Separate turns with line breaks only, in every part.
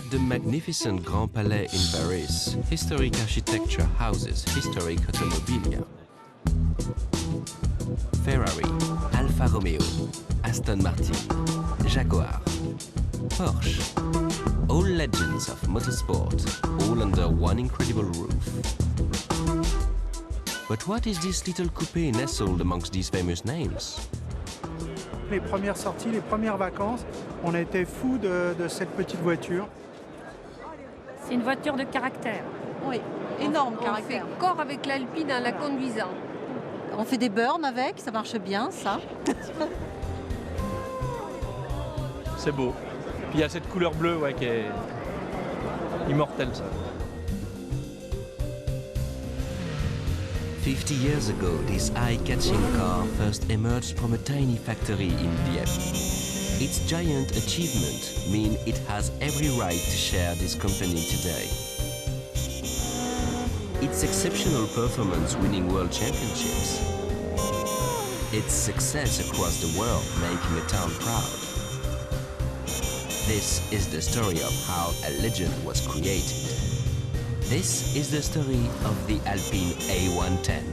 At the magnificent Grand Palais in Paris, historic architecture houses historic automobilia. Ferrari, Alfa Romeo, Aston Martin, Jaguar, Porsche. All legends of motorsport, all under one incredible roof. But what is this little coupé nestled amongst these famous names?
Les premières sorties, les premières vacances, on a été fous de cette petite voiture.
C'est une voiture de caractère.
Oui, énorme
On
caractère.
fait corps avec l'Alpine en la conduisant.
On fait des burns avec, ça marche bien, ça.
C'est beau. Puis il y a cette couleur bleue qui est immortelle, ça.
50 years ago, this eye-catching car first emerged from a tiny factory in Dieppe. Its giant achievement means it has every right to share this company today. Its exceptional performance winning world championships. Its success across the world making a town proud. This is the story of how a legend was created. This is the story of the Alpine A110.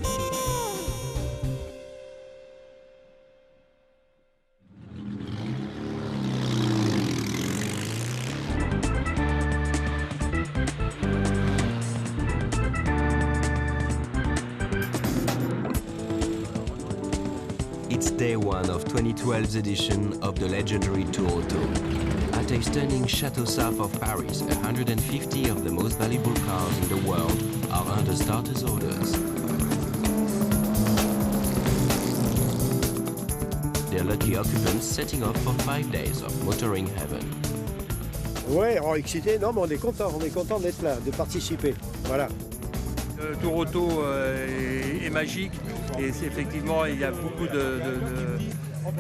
It's day one of 2012's edition of the legendary Tour Auto. At a stunning chateau south of Paris, 150 of the most valuable cars in the world are under starters' orders. Their lucky occupants setting off for 5 days of motoring heaven.
Ouais, excité, non, mais on est content d'être là, de participer. Voilà.
Le Tour Auto est magique et effectivement il y a beaucoup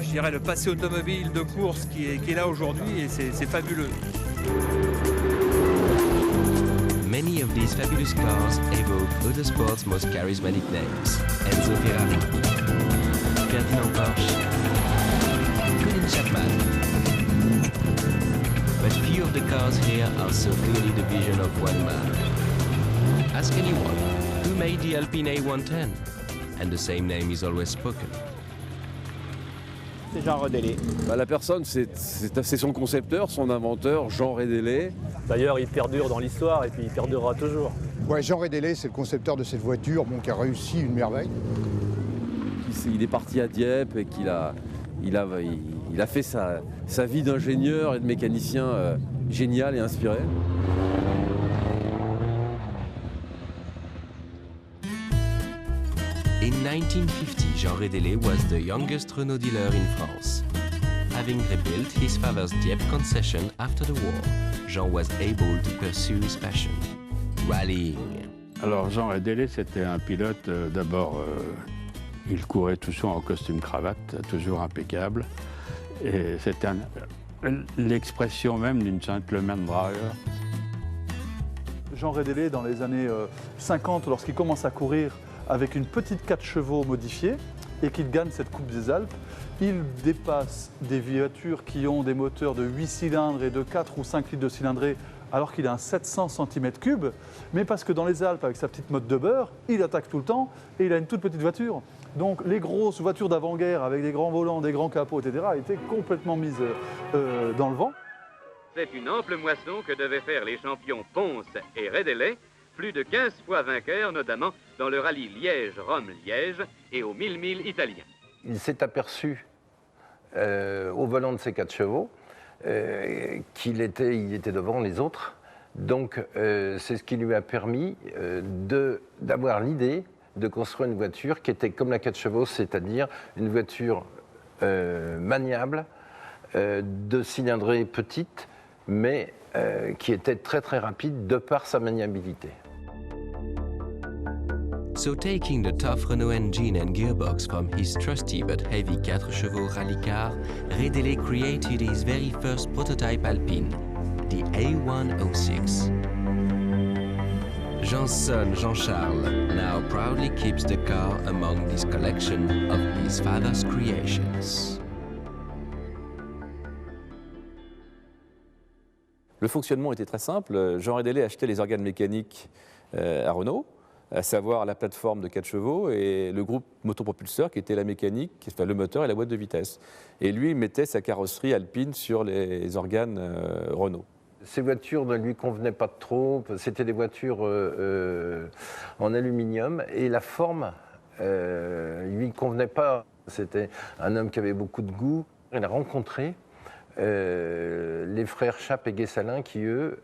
je dirais, le passé automobile de course qui est là aujourd'hui et c'est fabuleux.
Many of these fabulous cars evoke other sports' most charismatic names. Enzo Ferrari, Ferdinand Porsche, Colin Chapman. But few of the cars here are so clearly the vision of one man. Ask anyone, who made the Alpine A110? And the same name is always spoken.
C'est Jean Redélé.
La personne, c'est son concepteur, son inventeur, Jean Redélé.
D'ailleurs, il perdure dans l'histoire et puis il perdurera toujours.
Ouais, Jean Redélé, c'est le concepteur de cette voiture qui a réussi une merveille.
Il est parti à Dieppe et qu'il a fait sa vie d'ingénieur et de mécanicien génial et inspiré.
In 1950, Jean Redélé was the youngest Renault dealer in France. Having rebuilt his father's Dieppe concession after the war, Jean was able to pursue his passion, rallying.
Alors Jean Redélé, c'était un pilote, d'abord, il courait toujours en costume cravate, toujours impeccable. Et c'était l'expression même d'une gentleman driver.
Jean Redélé, dans les années 50, lorsqu'il commence à courir avec une petite 4 chevaux modifiée et qu'il gagne cette Coupe des Alpes, il dépasse des voitures qui ont des moteurs de 8 cylindres et de 4 ou 5 litres de cylindrée alors qu'il a un 700 cm3, mais parce que dans les Alpes, avec sa petite motte de beurre, il attaque tout le temps et il a une toute petite voiture. Donc les grosses voitures d'avant-guerre avec des grands volants, des grands capots, etc., étaient complètement mises dans le vent.
C'est une ample moisson que devaient faire les champions Ponce et Redélé, plus de 15 fois vainqueurs, notamment dans le rallye Liège-Rome-Liège et aux 1000 milles italiens.
Il s'est aperçu au volant de ses 4 chevaux qu'il était devant les autres. Donc c'est ce qui lui a permis d'avoir l'idée de construire une voiture qui était comme la 4 chevaux, c'est-à-dire une voiture maniable, de cylindrée petite, mais qui était très très rapide de par sa maniabilité.
So taking the tough Renault engine and gearbox from his trusty but heavy 4 chevaux rally car, Redélé created his very first prototype Alpine, the A106. Jean's son, Jean-Charles, now proudly keeps the car among this collection of his father's creations.
Le fonctionnement était très simple. Jean Rédélé achetait les organes mécaniques à Renault, à savoir la plateforme de 4 chevaux et le groupe motopropulseur qui était la mécanique, enfin le moteur et la boîte de vitesse. Et lui, il mettait sa carrosserie Alpine sur les organes Renault.
Ces voitures ne lui convenaient pas trop, c'était des voitures en aluminium et la forme lui convenait pas. C'était un homme qui avait beaucoup de goût. Il a rencontré les frères Chappe et Guessalin qui, eux,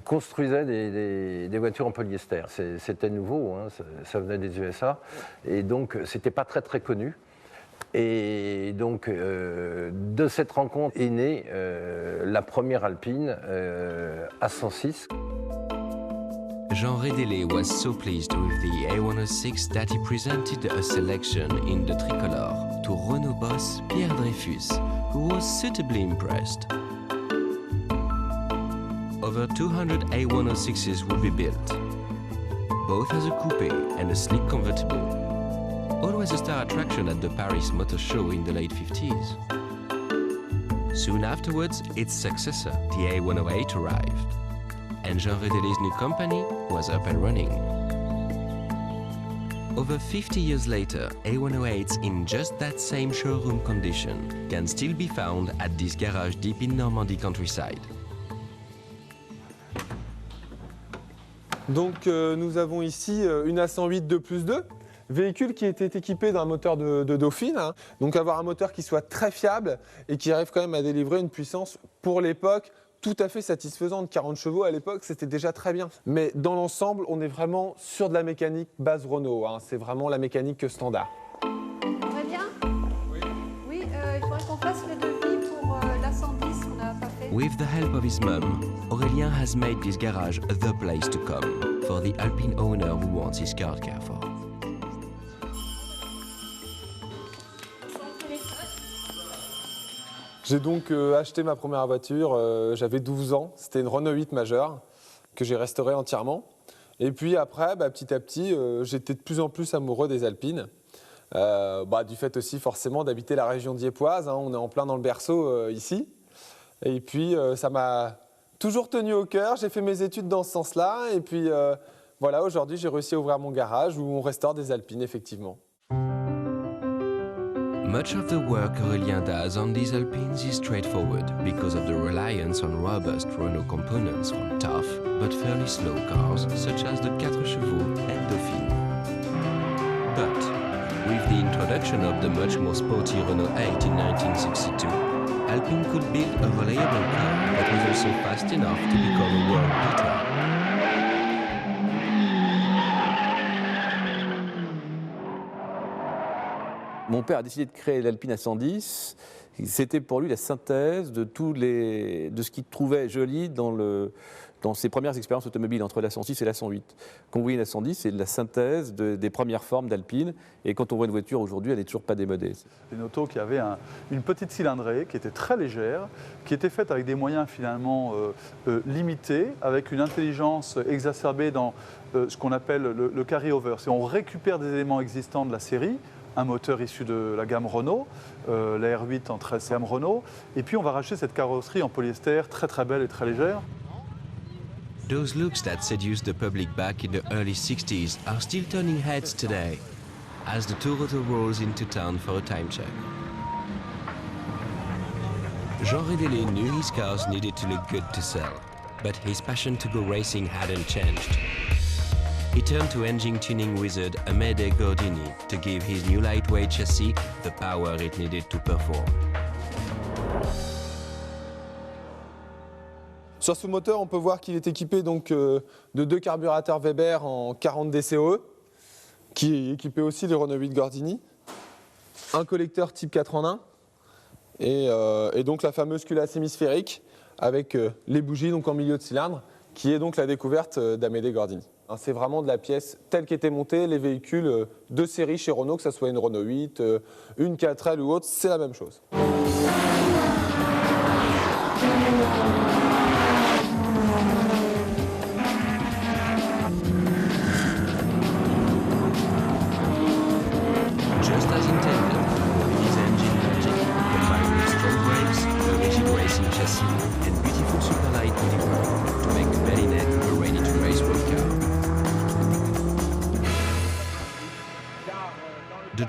construisaient des voitures en polyester. C'était nouveau, hein, ça venait des USA, et donc c'était pas très très connu. Et donc de cette rencontre est née la première Alpine A106.
Jean Rédélé was so pleased with the A106 that he presented a selection in the tricolor to Renault boss Pierre Dreyfus, who was suitably impressed. Over 200 A106s will be built, both as a coupe and a sleek convertible. Always a star attraction at the Paris Motor Show in the late 50s. Soon afterwards, its successor, the A108, arrived, and Jean Rédélé's new company was up and running. Over 50 years later, A108s in just that same showroom condition can still be found at this garage deep in Normandy countryside.
Donc nous avons ici une A108 2+2, véhicule qui était équipé d'un moteur de Dauphine, hein. Donc avoir un moteur qui soit très fiable et qui arrive quand même à délivrer une puissance pour l'époque tout à fait satisfaisante. 40 chevaux à l'époque, c'était déjà très bien. Mais dans l'ensemble, on est vraiment sur de la mécanique base Renault, hein. C'est vraiment la mécanique standard.
Très bien. Oui, il faudrait qu'on fasse le devis pour l'A110, on n'a pas fait.
With the help of his mum, Aurélien has made this garage the place to come for the Alpine owner who wants his car cared for.
J'ai donc acheté ma première voiture, j'avais 12 ans, c'était une Renault 8 majeure que j'ai restaurée entièrement. Et puis après, petit à petit, j'étais de plus en plus amoureux des Alpines. Du fait aussi forcément d'habiter la région diepoise, hein, on est en plein dans le berceau ici. Et puis ça m'a toujours tenu au cœur, j'ai fait mes études dans ce sens-là. Et puis voilà, aujourd'hui j'ai réussi à ouvrir mon garage où on restaure des Alpines effectivement.
Much of the work Aurélien does on these Alpines is straightforward because of the reliance on robust Renault components from tough but fairly slow cars such as the 4 chevaux and Dauphine. But with the introduction of the much more sporty Renault 8 in 1962, Alpine could build a reliable car that was also fast enough to become a world beater.
Mon père a décidé de créer l'Alpine A110. C'était pour lui la synthèse de ce qu'il trouvait joli dans ses premières expériences automobiles entre l'A106 et l'A108. Quand vous voyez l'A110, c'est la synthèse des premières formes d'Alpine. Et quand on voit une voiture aujourd'hui, elle n'est toujours pas démodée.
Une auto qui avait une petite cylindrée, qui était très légère, qui était faite avec des moyens finalement limités, avec une intelligence exacerbée dans ce qu'on appelle le carry-over. C'est on récupère des éléments existants de la série, un moteur issu de la gamme Renault, la R8 en 13 gamme Renault, et puis on va racheter cette carrosserie en polyester très très belle et très légère.
Those looks that seduced the public back in the early 60s are still turning heads today, as the Toronto rolls into town for a time check. Jean Rédélé knew his cars needed to look good to sell, but his passion to go racing hadn't changed. He turned to engine tuning wizard Amédée Gordini to give his new lightweight chassis the power it needed to perform.
Sur ce moteur, on peut voir qu'il est équipé donc, de 2 carburateurs Weber en 40 DCOE, qui est équipé aussi des Renault 8 Gordini, un collecteur type 4 en 1, et donc la fameuse culasse hémisphérique avec les bougies donc, en milieu de cylindre, qui est donc la découverte d'Amédée Gordini. C'est vraiment de la pièce telle qu'étaient montés les véhicules de série chez Renault, que ce soit une Renault 8, une 4L ou autre, c'est la même chose.
Just as intended, his engine magic, combined with strong brakes, a rigid racing chassis, and beautiful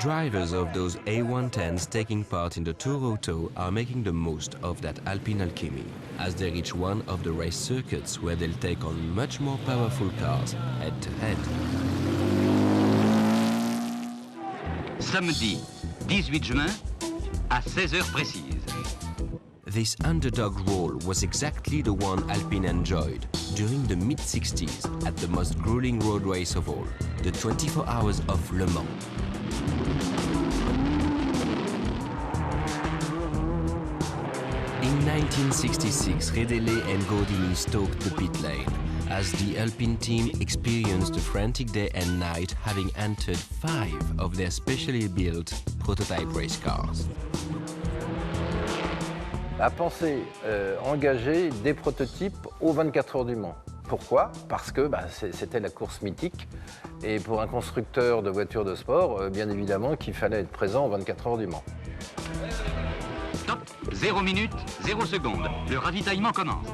drivers of those A110s taking part in the Tour Auto are making the most of that Alpine alchemy as they reach one of the race circuits where they'll take on much more powerful cars head-to-head.
Samedi 18 juin à 16h précises.
This underdog role was exactly the one Alpine enjoyed during the mid-60s at the most grueling road race of all, the 24 Hours of Le Mans. In 1966, Redele and Gordini stalked the pit lane as the Alpine team experienced a frantic day and night, having entered 5 of their specially built prototype race cars.
A pensé engager des prototypes aux 24 heures du Mans. Pourquoi? Parce que c'était la course mythique et pour un constructeur de voitures de sport, bien évidemment qu'il fallait être présent aux 24 heures du Mans.
Top, 0 minute, 0 seconde. Le ravitaillement commence.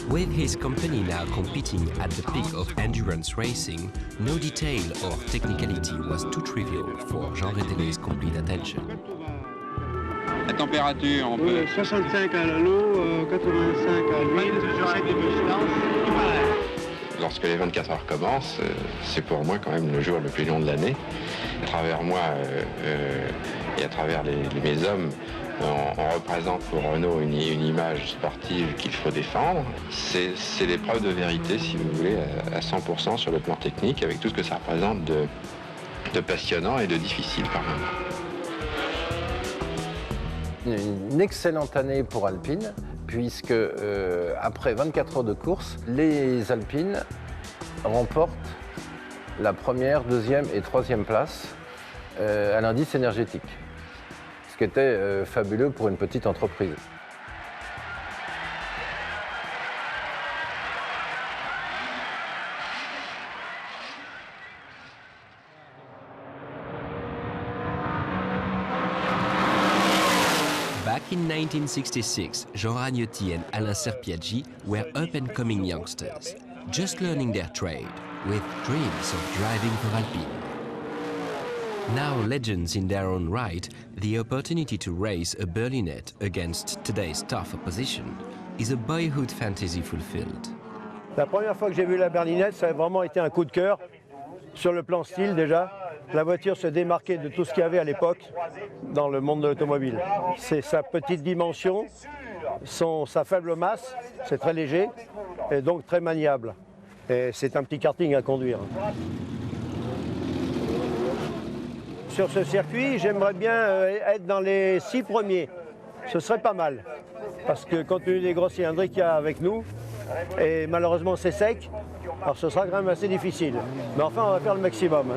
With his company now competing at the peak of endurance racing, no detail or technicality was too trivial for Jean Redele's complete attention.
La température, on peut...
65 à l'eau, 85 à l'huile,
Lorsque les 24 heures commencent, c'est pour moi quand même le jour le plus long de l'année. À travers moi et à travers mes hommes, on représente pour Renault une image sportive qu'il faut défendre. C'est l'épreuve de vérité, si vous voulez, à 100% sur le plan technique, avec tout ce que ça représente de passionnant et de difficile par moment.
Une excellente année pour Alpine, puisque après 24 heures de course, les Alpines remportent la première, deuxième et troisième place à l'indice énergétique, ce qui était fabuleux pour une petite entreprise.
Back in 1966, Jean Ragnotti and Alain Serpiaggi were up-and-coming youngsters, just learning their trade, with dreams of driving for Alpine. Now legends in their own right, the opportunity to race a Berlinette against today's tough opposition is a boyhood fantasy fulfilled.
La première fois que j'ai vu la berlinette, ça a vraiment été un coup de cœur sur le plan style déjà. La voiture se démarquait de tout ce qu'il y avait à l'époque dans le monde de l'automobile. C'est sa petite dimension, sa faible masse, c'est très léger et donc très maniable. Et c'est un petit karting à conduire. Sur ce circuit, j'aimerais bien être dans les 6 premiers. Ce serait pas mal. Parce que compte tenu des gros cylindriques qu'il y a avec nous, et malheureusement c'est sec, alors ce sera quand même assez difficile. Mais enfin, on va faire le maximum.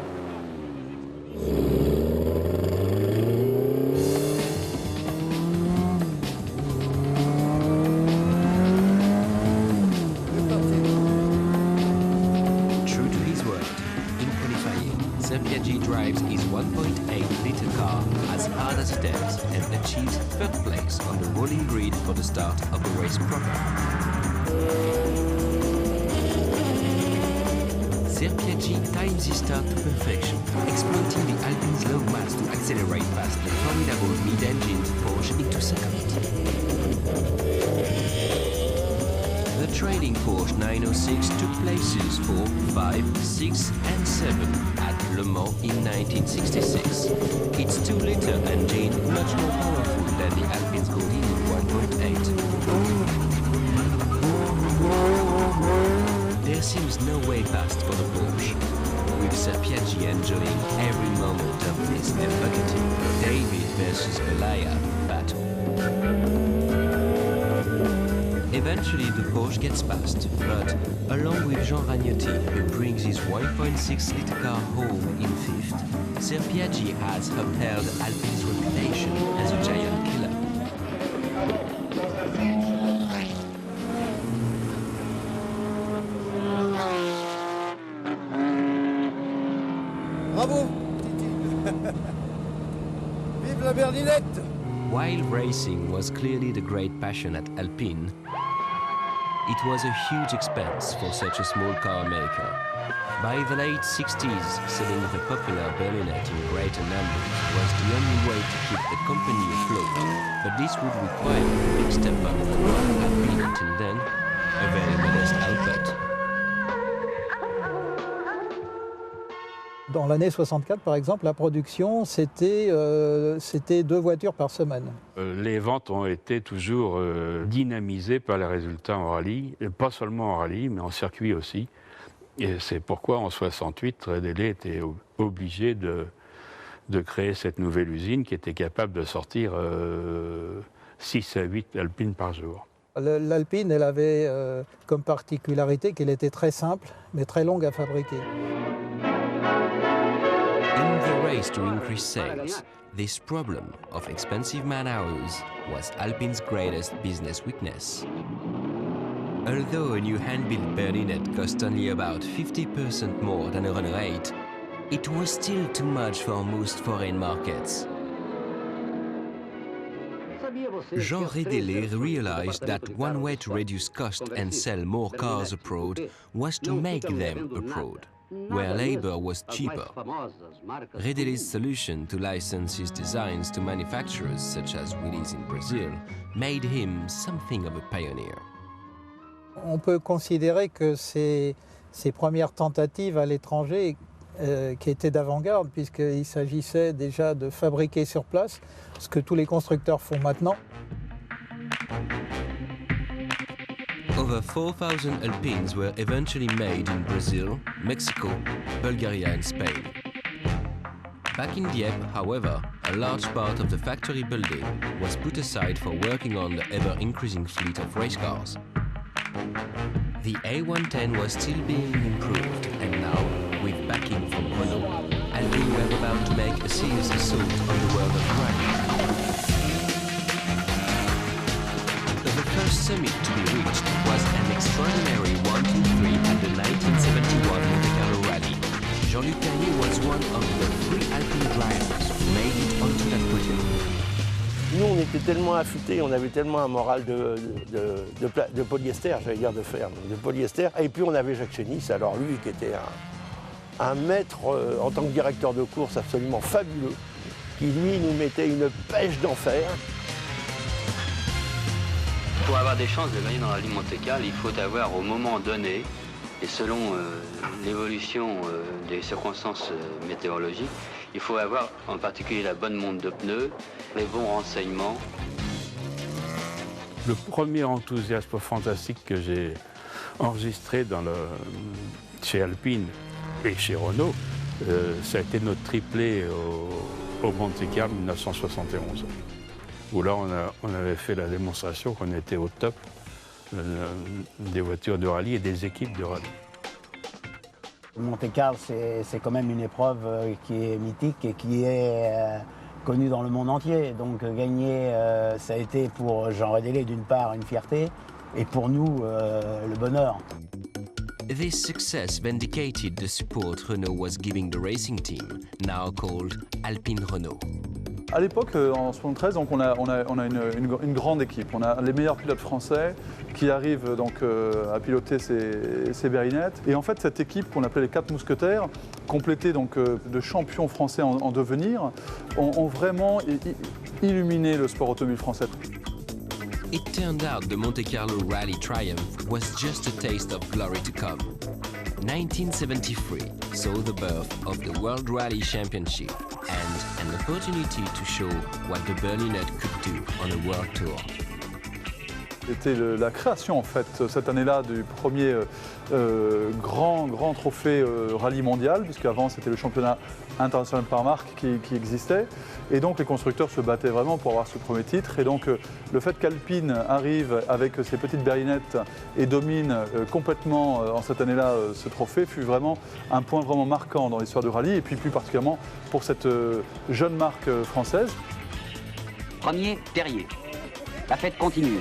True to his word, in qualifying, Serpiaggi drives his 1.8-liter car as hard as it does and achieves 3rd place on the rolling grid for the start of the race proper. Serpiaggi times his start to perfection, exploiting the Alpine's low mass to accelerate past the formidable mid-engine Porsche into second. The trailing Porsche 906 took places 4, 5, 6 and 7 at Le Mans in 1966. Its 2-liter engine much more powerful than the Alpine's Gordini 1.8. There seems no way past for the Porsche, with Serpiaggi enjoying every moment of this evocative David versus Goliath battle. Eventually the Porsche gets past, but along with Jean Ragnotti, who brings his 1.6-liter car home in 5th, Serpiaggi has upheld Alpine's reputation as a giant killer.
Bravo! Vive la berlinette!
While racing was clearly the great passion at Alpine, it was a huge expense for such a small car maker. By the late 60s, selling the popular Berlinette in greater numbers was the only way to keep the company afloat, but this would require a big step up from what had been until then a very modest output.
Dans l'année 64, par exemple, la production, c'était 2 voitures par semaine.
Les ventes ont été toujours dynamisées par les résultats en rallye, et pas seulement en rallye, mais en circuit aussi. Et c'est pourquoi, en 68, Red Elé était obligé de créer cette nouvelle usine qui était capable de sortir 6 à 8 Alpines par jour.
L'Alpine, elle avait comme particularité qu'elle était très simple, mais très longue à fabriquer.
In the race to increase sales, this problem of expensive man-hours was Alpine's greatest business weakness. Although a new hand-built Berlinette cost only about 50% more than a Renault 8, it was still too much for most foreign markets. Jean Rédélé realized that one way to reduce cost and sell more cars abroad was to make them abroad, where labor was cheaper. Rédélé's solution to license his designs to manufacturers such as Willys in Brazil made him something of a pioneer.
On peut considérer que ces premières tentatives à l'étranger qui étaient d'avant-garde, puisqu'il s'agissait déjà de fabriquer sur place, ce que tous les constructeurs font maintenant.
Over 4,000 Alpines were eventually made in Brazil, Mexico, Bulgaria and Spain. Back in Dieppe, however, a large part of the factory building was put aside for working on the ever-increasing fleet of race cars. The A110 was still being improved, and now, with backing from Renault, Alpine were about to make a serious assault on the world of rally. The first summit to be reached was an extraordinary 1-2-3 at the 1971 Monte Carlo Rally. Jean-Luc Caillé was one of the 3 Alpine drivers who made it onto that podium.
Nous, on était tellement affûtés, on avait tellement un moral de polyester, j'allais dire de fer, de polyester. Et puis on avait Jacques Chénis, alors lui qui était un maître en tant que directeur de course absolument fabuleux, qui lui nous mettait une pêche d'enfer.
Pour avoir des chances de gagner dans la Ligue Monte-Carlo, il faut avoir au moment donné, et selon l'évolution des circonstances météorologiques, il faut avoir en particulier la bonne monte de pneus, les bons renseignements.
Le premier enthousiasme fantastique que j'ai enregistré chez Alpine et chez Renault, ça a été notre triplé au Monte Carlo 1971. Où là, on avait fait la démonstration qu'on était au top des voitures de rallye et des équipes de rallye.
Monte Carlo, c'est quand même une épreuve qui est mythique et qui est connue dans le monde entier. Donc gagner, ça a été pour Jean Rédélé d'une part une fierté et pour nous le bonheur.
This success vindicated the support Renault was giving the racing team, now called Alpine Renault.
À l'époque, en 73, donc on a une grande équipe. On a les meilleurs pilotes français qui arrivent donc à piloter ces Berlinettes. Et en fait, cette équipe qu'on appelait les 4 mousquetaires, complétée donc de champions français en devenir, ont vraiment illuminé le sport automobile français.
It turned out the Monte Carlo Rally triumph was just a taste of glory to come. 1973 saw the birth of the World Rally Championship and an opportunity to show what the Berlinette could do on a world tour.
C'était la création en fait cette année-là du premier grand trophée rallye mondial, puisqu'avant c'était le championnat international par marque qui existait. Et donc les constructeurs se battaient vraiment pour avoir ce premier titre. Et donc le fait qu'Alpine arrive avec ses petites berlinettes et domine complètement en cette année-là ce trophée fut vraiment un point vraiment marquant dans l'histoire du rallye, et puis plus particulièrement pour cette jeune marque française.
Premier, Terrier. La fête continue.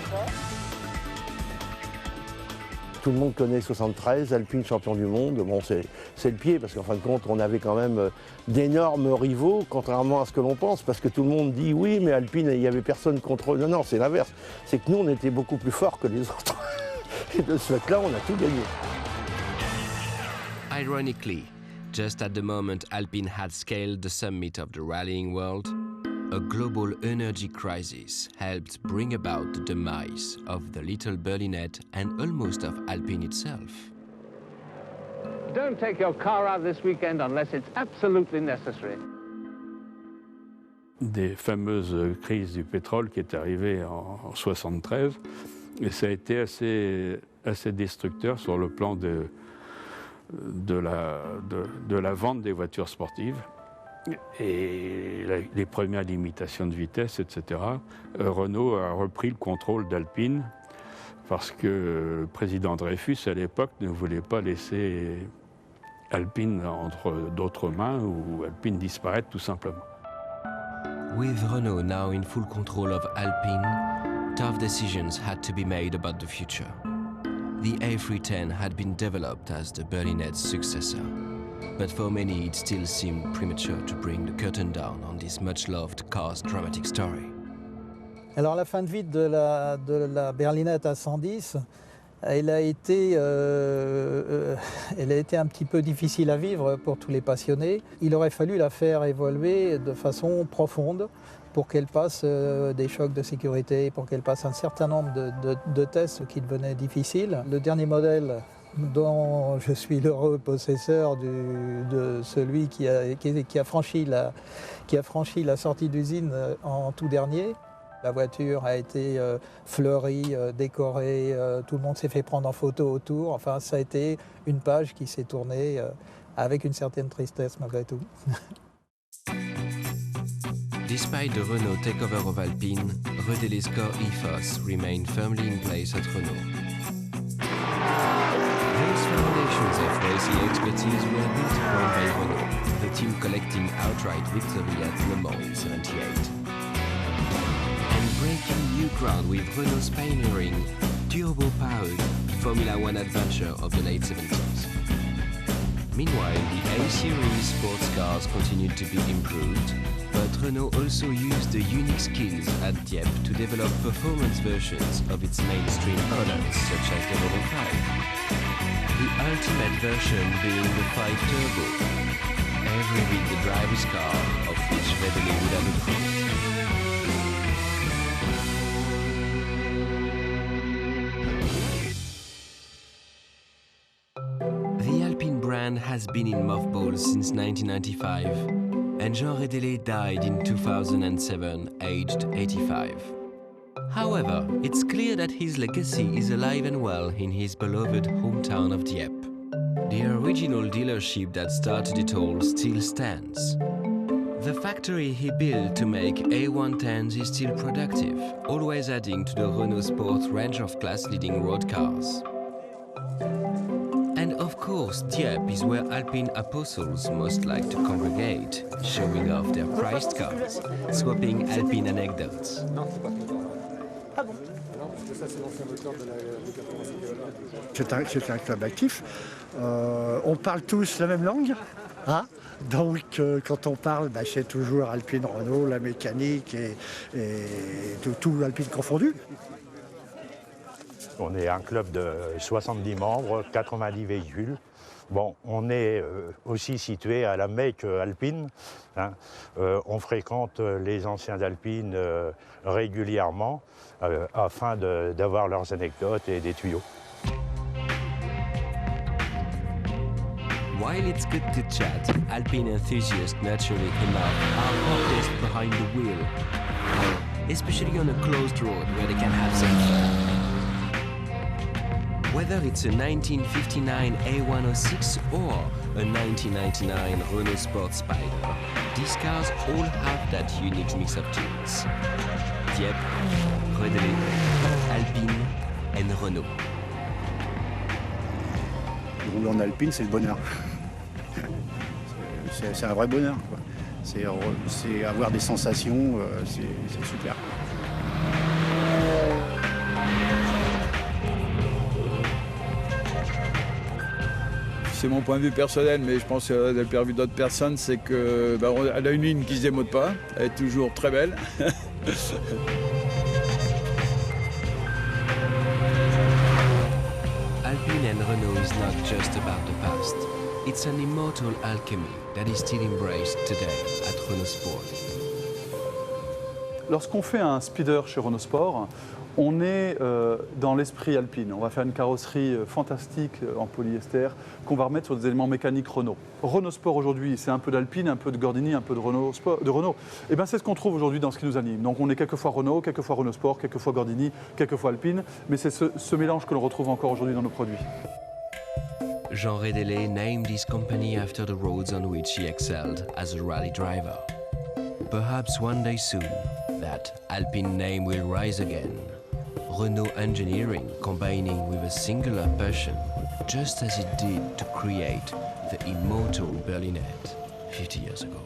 Tout le monde connaît 73, Alpine champion du monde. Bon, c'est le pied, parce qu'en fin de compte, on avait quand même d'énormes rivaux, contrairement à ce que l'on pense, parce que tout le monde dit oui, mais Alpine, il n'y avait personne contre eux. Non, c'est l'inverse. C'est que nous, on était beaucoup plus forts que les autres.
de ce fait-là, on a tout gagné.
Ironically, just at the moment Alpine had scaled the summit of the rallying world, a global energy crisis helped bring about the demise of the little Berlinette and almost of Alpine itself.
Don't take your car out this weekend unless it's absolutely necessary.
Des fameuses crises du pétrole qui est arrivée en 1973, et ça a été assez destructeur sur le plan de la vente des voitures sportives et les premières limitations de vitesse, etc. Renault a repris le contrôle d'Alpine parce que le président Dreyfus, à l'époque, ne voulait pas laisser Alpine entre d'autres mains ou Alpine disparaître tout simplement.
With Renault now in full control of Alpine, tough decisions had to be made about the future. The A310 had been developed as the Berlinette's successor, but for many it still seemed premature to bring the curtain down on this much-loved car's dramatic story.
Alors la fin de vie de la Berlinette à 110, elle a été un petit peu difficile à vivre pour tous les passionnés. Il aurait fallu la faire évoluer de façon profonde pour qu'elle passe des chocs de sécurité, pour qu'elle passe un certain nombre de tests qui devenaient difficiles. Le dernier modèle dont je suis l'heureux possesseur de celui qui a franchi la sortie d'usine en tout dernier. La voiture a été fleurie, décorée, tout le monde s'est fait prendre en photo autour. Enfin, ça a été une page qui s'est tournée avec une certaine tristesse malgré tout.
Despite the Renault takeover of Alpine, Redélé's core ethos remained firmly in place at Renault. Those foundations of racing expertise were built upon by Renault, the team collecting outright victory at Le Mans in '78. And breaking new ground with Renault's pioneering, turbo-powered Formula One adventure of the late 70s. Meanwhile, the A-Series sports cars continued to be improved, but Renault also used the unique skills at Dieppe to develop performance versions of its mainstream products, such as the Model 5. The ultimate version being the 5 Turbo, every bit the driver's car of which Redélé would have approved. The Alpine brand has been in mothballs since 1995, and Jean Redélé died in 2007, aged 85. However, it's clear that his legacy is alive and well in his beloved hometown of Dieppe. The original dealership that started it all still stands. The factory he built to make A110s is still productive, always adding to the Renault Sport range of class-leading road cars. And of course, Dieppe is where Alpine apostles most like to congregate, showing off their prized cars, swapping Alpine anecdotes.
C'est un club actif. On parle tous la même langue. Hein, donc quand on parle, c'est toujours Alpine, Renault, la mécanique et tout Alpine confondu.
On est un club de 70 membres, 90 véhicules. Bon, on est aussi situé à la Mecque alpine. Hein. On fréquente les anciens d'Alpine régulièrement afin d'avoir leurs anecdotes et des tuyaux.
While it's good to chat, Alpine enthusiasts naturally enough are focused behind the wheel, especially on a closed road where they can have some fun. Whether it's a 1959 A106 or a 1999 Renault Sport Spider, these cars all have that unique mix of tunes. Dieppe, Redélé, Alpine and Renault.
Rouler en Alpine, c'est le bonheur. C'est un vrai bonheur. C'est avoir des sensations, c'est super.
C'est mon point de vue personnel, mais je pense que le point de vue d'autres personnes, c'est qu'elle a une ligne qui se démode pas, elle est toujours très belle.
Alpine and Renault is not just about the past. It's an immortal alchemy that is still embraced today at Renault Sport.
Lorsqu'on fait un speeder chez Renault Sport, on est dans l'esprit Alpine. On va faire une carrosserie fantastique en polyester qu'on va remettre sur des éléments mécaniques Renault. Renault Sport aujourd'hui, c'est un peu d'Alpine, un peu de Gordini, un peu de Renault. Et bien c'est ce qu'on trouve aujourd'hui dans ce qui nous anime. Donc on est quelquefois Renault, quelquefois Renault Sport, quelquefois Gordini, quelquefois Alpine. Mais c'est ce mélange que l'on retrouve encore aujourd'hui dans nos produits.
Jean Rédélé named his company after the roads on which he excelled as a rally driver. Perhaps one day soon, that Alpine name will rise again. Renault engineering combining with a singular passion, just as it did to create the immortal Berlinette 50 years ago.